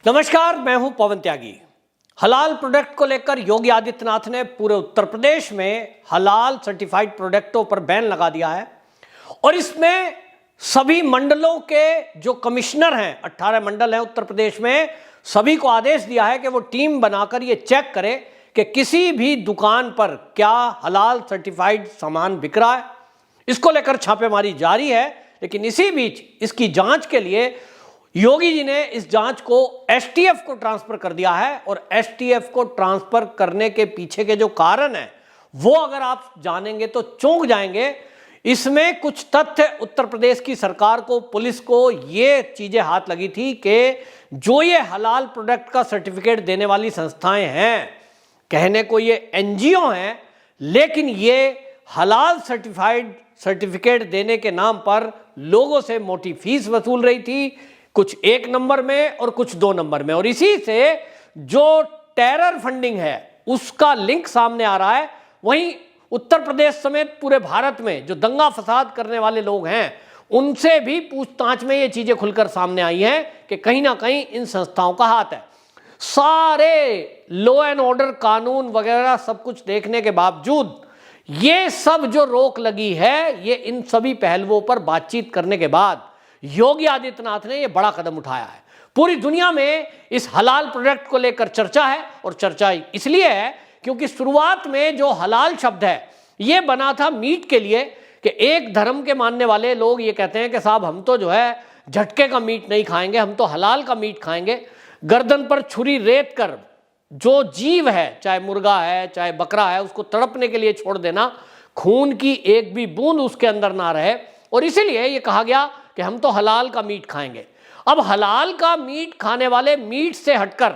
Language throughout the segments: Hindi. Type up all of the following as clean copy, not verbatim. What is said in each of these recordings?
नमस्कार, मैं हूं पवन त्यागी। हलाल प्रोडक्ट को लेकर योगी आदित्यनाथ ने पूरे उत्तर प्रदेश में हलाल सर्टिफाइड प्रोडक्टों पर बैन लगा दिया है और इसमें सभी मंडलों के जो कमिश्नर हैं, 18 मंडल हैं उत्तर प्रदेश में, सभी को आदेश दिया है कि वो टीम बनाकर ये चेक करे कि किसी भी दुकान पर क्या हलाल सर्टिफाइड सामान बिक रहा है। इसको लेकर छापेमारी जारी है, लेकिन इसी बीच इसकी जांच के लिए योगी जी ने इस जांच को एसटीएफ को ट्रांसफर कर दिया है और एसटीएफ को ट्रांसफर करने के पीछे के जो कारण है वो अगर आप जानेंगे तो चौंक जाएंगे। इसमें कुछ तथ्य उत्तर प्रदेश की सरकार को, पुलिस को ये चीजें हाथ लगी थी कि जो ये हलाल प्रोडक्ट का सर्टिफिकेट देने वाली संस्थाएं हैं, कहने को ये एनजीओ हैं, लेकिन ये हलाल सर्टिफिकेट देने के नाम पर लोगों से मोटी फीस वसूल रही थी, कुछ 1 नंबर में और कुछ 2 नंबर में। और इसी से जो टेरर फंडिंग है उसका लिंक सामने आ रहा है। वहीं उत्तर प्रदेश समेत पूरे भारत में जो दंगा फसाद करने वाले लोग हैं उनसे भी पूछताछ में ये चीजें खुलकर सामने आई हैं कि कहीं ना कहीं इन संस्थाओं का हाथ है। सारे लॉ एंड ऑर्डर, कानून वगैरह सब कुछ देखने के बावजूद ये सब जो रोक लगी है, ये इन सभी पहलुओं पर बातचीत करने के बाद योगी आदित्यनाथ ने यह बड़ा कदम उठाया है। पूरी दुनिया में इस हलाल प्रोडक्ट को लेकर चर्चा है और चर्चा इसलिए है क्योंकि शुरुआत में जो हलाल शब्द है यह बना था मीट के लिए कि एक धर्म के मानने वाले लोग ये कहते हैं कि साहब हम तो जो है झटके का मीट नहीं खाएंगे, हम तो हलाल का मीट खाएंगे। गर्दन पर छुरी रेत कर जो जीव है, चाहे मुर्गा है चाहे बकरा है, उसको तड़पने के लिए छोड़ देना, खून की एक भी बूंद उसके अंदर ना रहे। और इसीलिए ये कहा गया कि हम तो हलाल का मीट खाएंगे। अब हलाल का मीट खाने वाले मीट से हटकर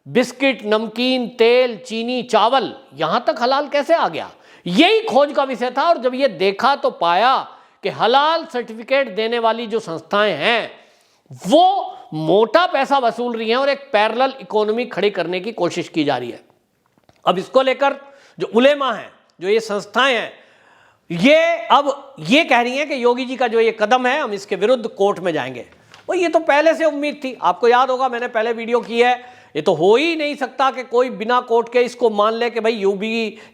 बिस्किट, नमकीन, तेल, चीनी, चावल, यहां तक हलाल कैसे आ गया, यही खोज का विषय था। और जब ये देखा तो पाया कि हलाल सर्टिफिकेट देने वाली जो संस्थाएं हैं वो मोटा पैसा वसूल रही हैं और एक पैरेलल इकोनॉमी खड़ी करने की कोशिश की जा रही है। अब इसको लेकर जो उलेमा हैं, जो ये संस्थाएं हैं, ये अब ये कह रही हैं कि योगी जी का जो ये कदम है हम इसके विरुद्ध कोर्ट में जाएंगे। और ये तो पहले से उम्मीद थी, आपको याद होगा मैंने पहले वीडियो की है। ये तो हो ही नहीं सकता कि कोई बिना कोर्ट के इसको मान ले कि भाई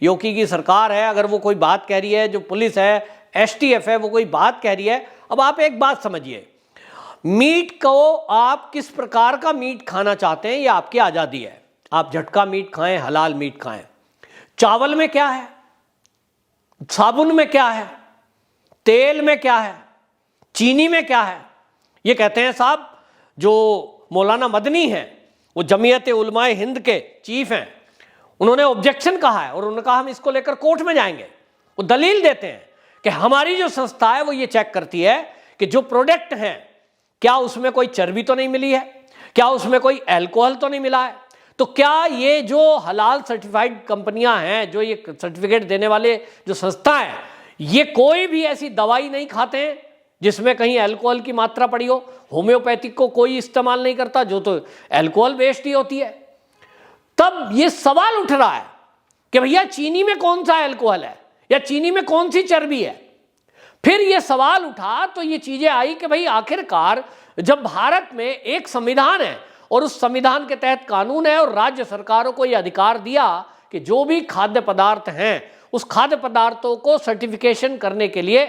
योगी की सरकार है, अगर वो कोई बात कह रही है, जो पुलिस है, एसटीएफ है, वो कोई बात कह रही है। अब आप एक बात समझिए, मीट को आप किस प्रकार का मीट खाना चाहते हैं ये आपकी आज़ादी है। आप झटका मीट खाएं, हलाल मीट खाएं। चावल में क्या है, साबुन में क्या है, तेल में क्या है, चीनी में क्या है। ये कहते हैं साहब, जो मौलाना मदनी हैं, वो जमीयत उलमाए हिंद के चीफ हैं, उन्होंने ऑब्जेक्शन कहा है और उन्होंने कहा हम इसको लेकर कोर्ट में जाएंगे। वो दलील देते हैं कि हमारी जो संस्था है वो ये चेक करती है कि जो प्रोडक्ट हैं क्या उसमें कोई चर्बी तो नहीं मिली है, क्या उसमें कोई अल्कोहल तो नहीं मिला है, तो क्या ये जो हलाल सर्टिफाइड कंपनियां हैं, जो ये सर्टिफिकेट देने वाले जो संस्था है, ये कोई भी ऐसी दवाई नहीं खाते हैं जिसमें कहीं अल्कोहल की मात्रा पड़ी हो। होम्योपैथिक को कोई इस्तेमाल नहीं करता, जो तो अल्कोहल बेस्ड ही होती है। तब ये सवाल उठ रहा है कि भैया चीनी में कौन सा अल्कोहल है या चीनी में कौन सी चर्बी है। फिर ये सवाल उठा तो ये चीजें आई कि भाई आखिरकार जब भारत में एक संविधान है और उस संविधान के तहत कानून है और राज्य सरकारों को यह अधिकार दिया कि जो भी खाद्य पदार्थ हैं उस खाद्य पदार्थों को सर्टिफिकेशन करने के लिए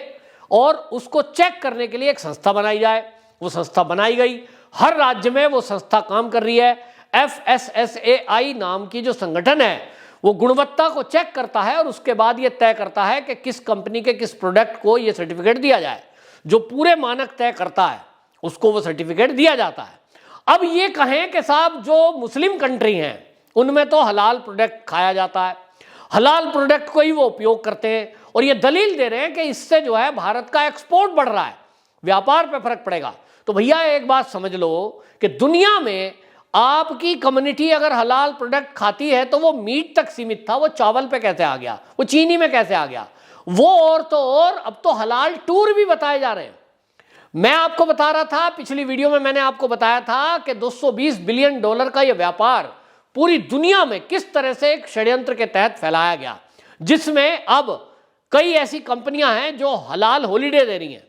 और उसको चेक करने के लिए एक संस्था बनाई जाए। वो संस्था बनाई गई, हर राज्य में वो संस्था काम कर रही है। FSSAI नाम की जो संगठन है वो गुणवत्ता को चेक करता है और उसके बाद ये तय करता है कि किस कंपनी के किस प्रोडक्ट को ये सर्टिफिकेट दिया जाए। जो पूरे मानक तय करता है उसको वो सर्टिफिकेट दिया जाता है। अब ये कहें कि साहब जो मुस्लिम कंट्री हैं उनमें तो हलाल प्रोडक्ट खाया जाता है, हलाल प्रोडक्ट को ही वो उपयोग करते हैं और ये दलील दे रहे हैं कि इससे जो है भारत का एक्सपोर्ट बढ़ रहा है, व्यापार पे फर्क पड़ेगा। तो भैया एक बात समझ लो कि दुनिया में आपकी कम्युनिटी अगर हलाल प्रोडक्ट खाती है तो वो मीट तक सीमित था, वो चावल पे कैसे आ गया, वो चीनी में कैसे आ गया, वो और तो और अब तो हलाल टूर भी बताए जा रहे हैं। मैं आपको बता रहा था पिछली वीडियो में, मैंने आपको बताया था कि $220 बिलियन का यह व्यापार पूरी दुनिया में किस तरह से एक षड्यंत्र के तहत फैलाया गया, जिसमें अब कई ऐसी कंपनियां हैं जो हलाल हॉलिडे दे रही हैं।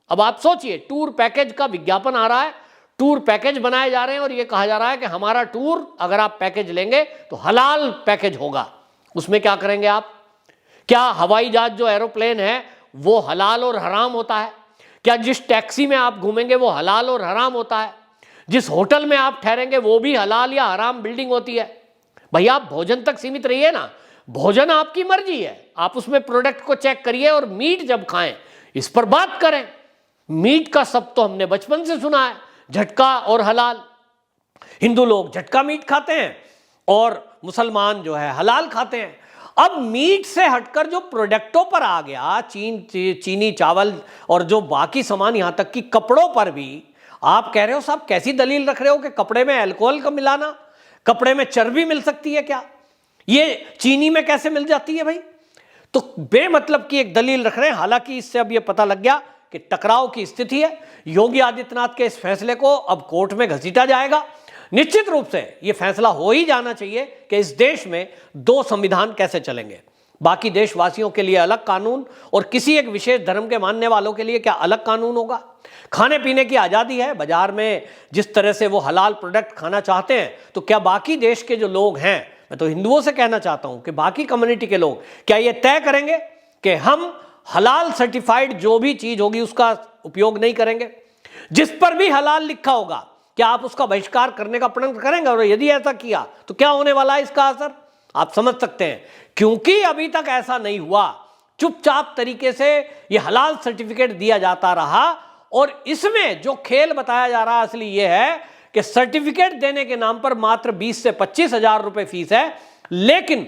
अब आप सोचिए, टूर पैकेज का विज्ञापन आ रहा है, टूर पैकेज बनाए जा रहे हैं और ये कहा जा रहा है कि हमारा टूर अगर आप पैकेज लेंगे तो हलाल पैकेज होगा। उसमें क्या करेंगे आप? क्या हवाई जहाज जो एरोप्लेन है वो हलाल और हराम होता है? क्या जिस टैक्सी में आप घूमेंगे वो हलाल और हराम होता है? जिस होटल में आप ठहरेंगे वो भी हलाल या हराम बिल्डिंग होती है? भैया आप भोजन तक सीमित रहिए ना, भोजन आपकी मर्जी है, आप उसमें प्रोडक्ट को चेक करिए और मीट जब खाएं इस पर बात करें। मीट का सब तो हमने बचपन से सुना है, झटका और हलाल। हिंदू लोग झटका मीट खाते हैं और मुसलमान जो है हलाल खाते हैं। अब मीट से हटकर जो प्रोडक्टों पर आ गया, चीनी, चावल और जो बाकी सामान, यहां तक कि कपड़ों पर भी आप कह रहे हो साहब, कैसी दलील रख रहे हो कि कपड़े में अल्कोहल का मिलाना, कपड़े में चर्बी मिल सकती है क्या? ये चीनी में कैसे मिल जाती है भाई? तो बेमतलब की एक दलील रख रहे हैं। हालांकि इससे अब यह पता लग गया कि टकराव की स्थिति है। योगी आदित्यनाथ के इस फैसले को अब कोर्ट में घसीटा जाएगा। निश्चित रूप से यह फैसला हो ही जाना चाहिए कि इस देश में दो संविधान कैसे चलेंगे। बाकी देशवासियों के लिए अलग कानून और किसी एक विशेष धर्म के मानने वालों के लिए क्या अलग कानून होगा? खाने पीने की आज़ादी है, बाजार में जिस तरह से वो हलाल प्रोडक्ट खाना चाहते हैं, तो क्या बाकी देश के जो लोग हैं, मैं तो हिंदुओं से कहना चाहता हूं कि बाकी कम्युनिटी के लोग क्या ये तय करेंगे कि हम हलाल सर्टिफाइड जो भी चीज होगी उसका उपयोग नहीं करेंगे? जिस पर भी हलाल लिखा होगा क्या आप उसका बहिष्कार करने का प्रण करेंगे? और यदि ऐसा किया तो क्या होने वाला है इसका असर? आप समझ सकते हैं। क्योंकि अभी तक ऐसा नहीं हुआ, चुपचाप तरीके से यह हलाल सर्टिफिकेट दिया जाता रहा। और इसमें जो खेल बताया जा रहा है असली यह है कि सर्टिफिकेट देने के नाम पर मात्र 20 से 25 हजार रुपए फीस है, लेकिन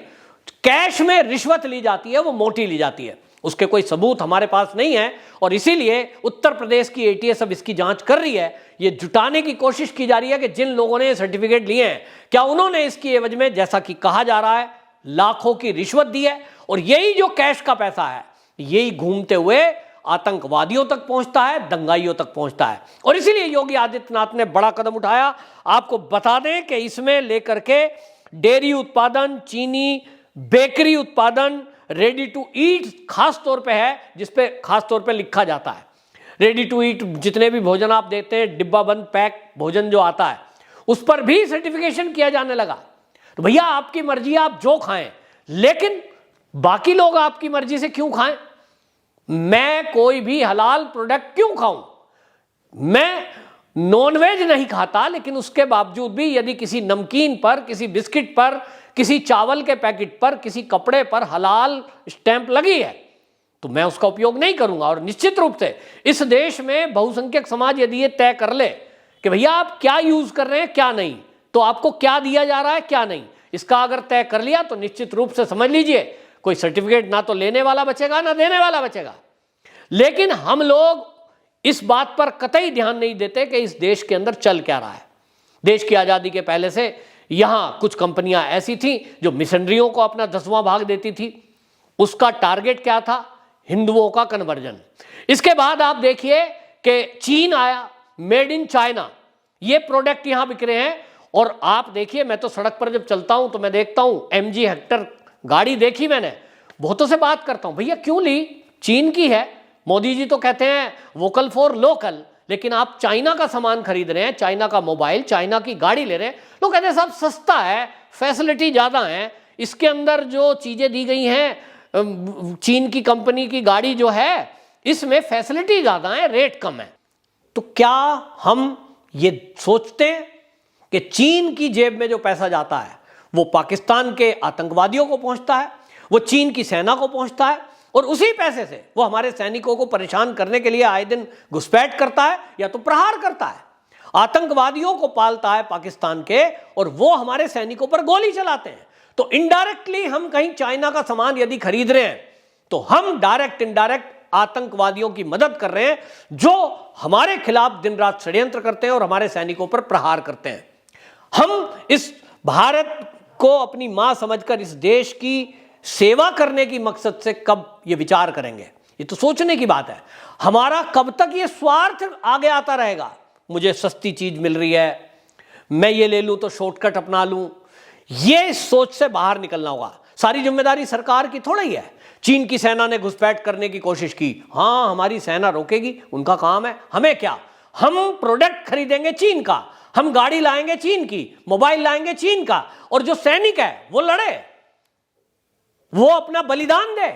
कैश में रिश्वत ली जाती है, वो मोटी ली जाती है। उसके कोई सबूत हमारे पास नहीं है और इसीलिए उत्तर प्रदेश की एटीएस अब इसकी जांच कर रही है। ये जुटाने की कोशिश की जा रही है कि जिन लोगों ने सर्टिफिकेट लिए हैं क्या उन्होंने इसकी एवज में, जैसा कि कहा जा रहा है, लाखों की रिश्वत दी है। और यही जो कैश का पैसा है यही घूमते हुए आतंकवादियों तक पहुंचता है, दंगाइयों तक पहुंचता है। और इसीलिए योगी आदित्यनाथ ने बड़ा कदम उठाया। आपको बता दें कि इसमें लेकर के डेयरी उत्पादन, चीनी, बेकरी उत्पादन, रेडी टू ईट खास तौर पे है, जिसपे खास तौर पे लिखा जाता है। रेडी टू ईट जितने भी भोजन आप देखते हैं, डिब्बा बंद पैक भोजन जो आता है, उस पर भी सर्टिफिकेशन किया जाने लगा। तो भैया आपकी मर्जी, आप जो खाएं, लेकिन बाकी लोग आपकी मर्जी से क्यों खाएं? मैं कोई भी हलाल प्रोडक्ट क्यों खाऊं? मैं नॉनवेज नहीं खाता, लेकिन उसके बावजूद भी यदि किसी नमकीन पर, किसी बिस्किट पर, किसी चावल के पैकेट पर, किसी कपड़े पर हलाल स्टैंप लगी है तो मैं उसका उपयोग नहीं करूंगा। और निश्चित रूप से इस देश में बहुसंख्यक समाज यदि ये तय कर ले कि भैया आप क्या यूज कर रहे हैं क्या नहीं, तो आपको क्या दिया जा रहा है क्या नहीं, इसका अगर तय कर लिया तो निश्चित रूप से समझ लीजिए कोई सर्टिफिकेट ना तो लेने वाला बचेगा ना देने वाला बचेगा। लेकिन हम लोग इस बात पर कतई ध्यान नहीं देते कि इस देश के अंदर चल क्या रहा है। देश की आज़ादी के पहले से यहां कुछ कंपनियां ऐसी थीं जो मिशनरियों को अपना 10वां भाग देती थी। उसका टारगेट क्या था? हिंदुओं का कन्वर्जन। इसके बाद आप देखिए कि चीन आया, मेड इन चाइना, ये प्रोडक्ट यहां बिक रहे हैं। और आप देखिए, मैं तो सड़क पर जब चलता हूं तो मैं देखता हूं MG हेक्टर गाड़ी देखी मैंने, बहुतों से बात करता हूं, भैया क्यों ली? चीन की है। मोदी जी तो कहते हैं वोकल फॉर लोकल, लेकिन आप चाइना का सामान खरीद रहे हैं, चाइना का मोबाइल, चाइना की गाड़ी ले रहे हैं। लोग कहते हैं साहब सस्ता है, फैसिलिटी ज़्यादा है, इसके अंदर जो चीज़ें दी गई हैं, चीन की कंपनी की गाड़ी जो है इसमें फैसिलिटी ज़्यादा है, रेट कम है। तो क्या हम ये सोचते हैं कि चीन की जेब में जो पैसा जाता है वो पाकिस्तान के आतंकवादियों को पहुंचता है, वो चीन की सेना को पहुंचता है और उसी पैसे से वो हमारे सैनिकों को परेशान करने के लिए आए दिन घुसपैठ करता है या तो प्रहार करता है। आतंकवादियों को पालता है पाकिस्तान के और वो हमारे सैनिकों पर गोली चलाते हैं। तो इनडायरेक्टली हम कहीं चाइना का सामान यदि खरीद रहे हैं तो हम डायरेक्ट इनडायरेक्ट आतंकवादियों की मदद कर रहे हैं जो हमारे खिलाफ दिन रात षड्यंत्र करते हैं और हमारे सैनिकों पर प्रहार करते हैं। हम इस भारत को अपनी मां समझकर इस देश की सेवा करने की मकसद से कब ये विचार करेंगे? ये तो सोचने की बात है। हमारा कब तक ये स्वार्थ आगे आता रहेगा? मुझे सस्ती चीज मिल रही है, मैं ये ले लूं तो शॉर्टकट अपना लूं, ये सोच से बाहर निकलना होगा। सारी जिम्मेदारी सरकार की थोड़ा ही है। चीन की सेना ने घुसपैठ करने की कोशिश की, हाँ हमारी सेना रोकेगी, उनका काम है, हमें क्या? हम प्रोडक्ट खरीदेंगे चीन का, हम गाड़ी लाएंगे चीन की, मोबाइल लाएंगे चीन का, और जो सैनिक है वो लड़े, वो अपना बलिदान दे।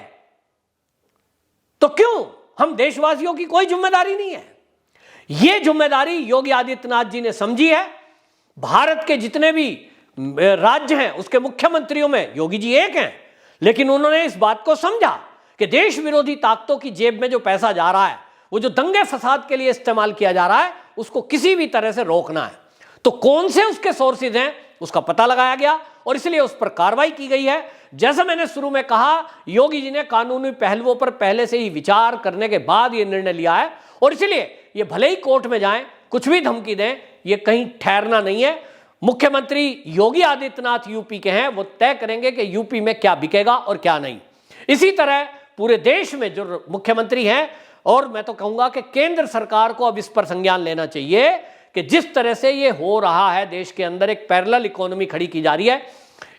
तो क्यों हम देशवासियों की कोई जिम्मेदारी नहीं है? यह जिम्मेदारी योगी आदित्यनाथ जी ने समझी है। भारत के जितने भी राज्य हैं उसके मुख्यमंत्रियों में योगी जी एक हैं, लेकिन उन्होंने इस बात को समझा कि देश विरोधी ताकतों की जेब में जो पैसा जा रहा है, वो जो दंगे फसाद के लिए इस्तेमाल किया जा रहा है, उसको किसी भी तरह से रोकना है। तो कौन से उसके सोर्सेज हैं उसका पता लगाया गया और इसलिए उस पर कार्रवाई की गई है। जैसा मैंने शुरू में कहा, योगी जी ने कानूनी पहलुओं पर पहले से ही विचार करने के बाद यह निर्णय लिया है और इसलिए ये भले ही कोर्ट में जाएं, कुछ भी धमकी दें, ये कहीं ठहरना नहीं है। मुख्यमंत्री योगी आदित्यनाथ यूपी के हैं, वो तय करेंगे कि यूपी में क्या बिकेगा और क्या नहीं। इसी तरह पूरे देश में जो मुख्यमंत्री हैं, और मैं तो कहूंगा कि केंद्र सरकार को अब इस पर संज्ञान लेना चाहिए कि जिस तरह से ये हो रहा है, देश के अंदर एक पैरेलल इकोनॉमी खड़ी की जा रही है,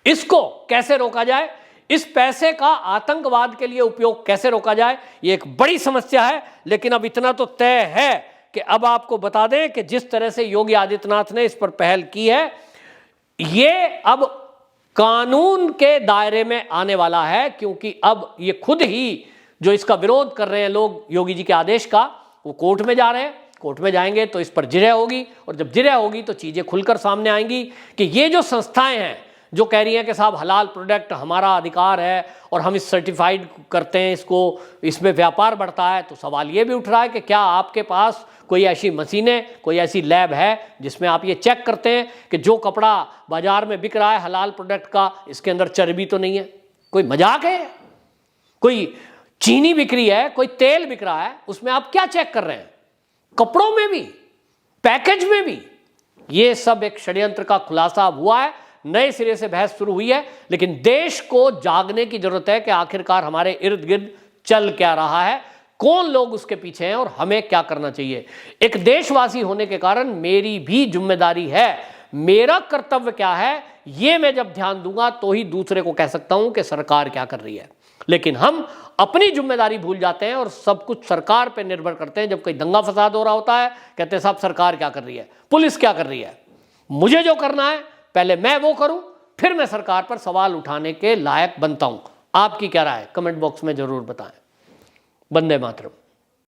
इसको कैसे रोका जाए, इस पैसे का आतंकवाद के लिए उपयोग कैसे रोका जाए, ये एक बड़ी समस्या है। लेकिन अब इतना तो तय है कि अब आपको बता दें कि जिस तरह से योगी आदित्यनाथ ने इस पर पहल की है, ये अब कानून के दायरे में आने वाला है, क्योंकि अब ये खुद ही जो इसका विरोध कर रहे हैं लोग योगी जी के आदेश का, वो कोर्ट में जा रहे हैं। कोर्ट में जाएंगे तो इस पर जिरह होगी और जब जिरह होगी तो चीजें खुलकर सामने आएंगी कि ये जो संस्थाएं हैं जो कह रही हैं कि साहब हलाल प्रोडक्ट हमारा अधिकार है और हम इस सर्टिफाइड करते हैं, इसको, इसमें व्यापार बढ़ता है, तो सवाल ये भी उठ रहा है कि क्या आपके पास कोई ऐसी मशीनें, कोई ऐसी लैब है जिसमें आप ये चेक करते हैं कि जो कपड़ा बाजार में बिक रहा है हलाल प्रोडक्ट का, इसके अंदर चर्बी तो नहीं है? कोई मजाक है? कोई चीनी बिक रही है, कोई तेल बिक रहा है, उसमें आप क्या चेक कर रहे हैं? कपड़ों में भी, पैकेज में भी। ये सब एक षड्यंत्र का खुलासा हुआ है, नए सिरे से बहस शुरू हुई है। लेकिन देश को जागने की जरूरत है कि आखिरकार हमारे इर्द गिर्द चल क्या रहा है, कौन लोग उसके पीछे हैं और हमें क्या करना चाहिए। एक देशवासी होने के कारण मेरी भी जिम्मेदारी है, मेरा कर्तव्य क्या है, ये मैं जब ध्यान दूंगा तो ही दूसरे को कह सकता हूं कि सरकार क्या कर रही है। लेकिन हम अपनी जिम्मेदारी भूल जाते हैं और सब कुछ सरकार पर निर्भर करते हैं। जब कोई दंगा फसाद हो रहा होता है, कहते हैं साहब सरकार क्या कर रही है, पुलिस क्या कर रही है। मुझे जो करना है पहले मैं वो करूं, फिर मैं सरकार पर सवाल उठाने के लायक बनता हूं। आपकी क्या राय है? कमेंट बॉक्स में जरूर बताएं। वंदे मातरम।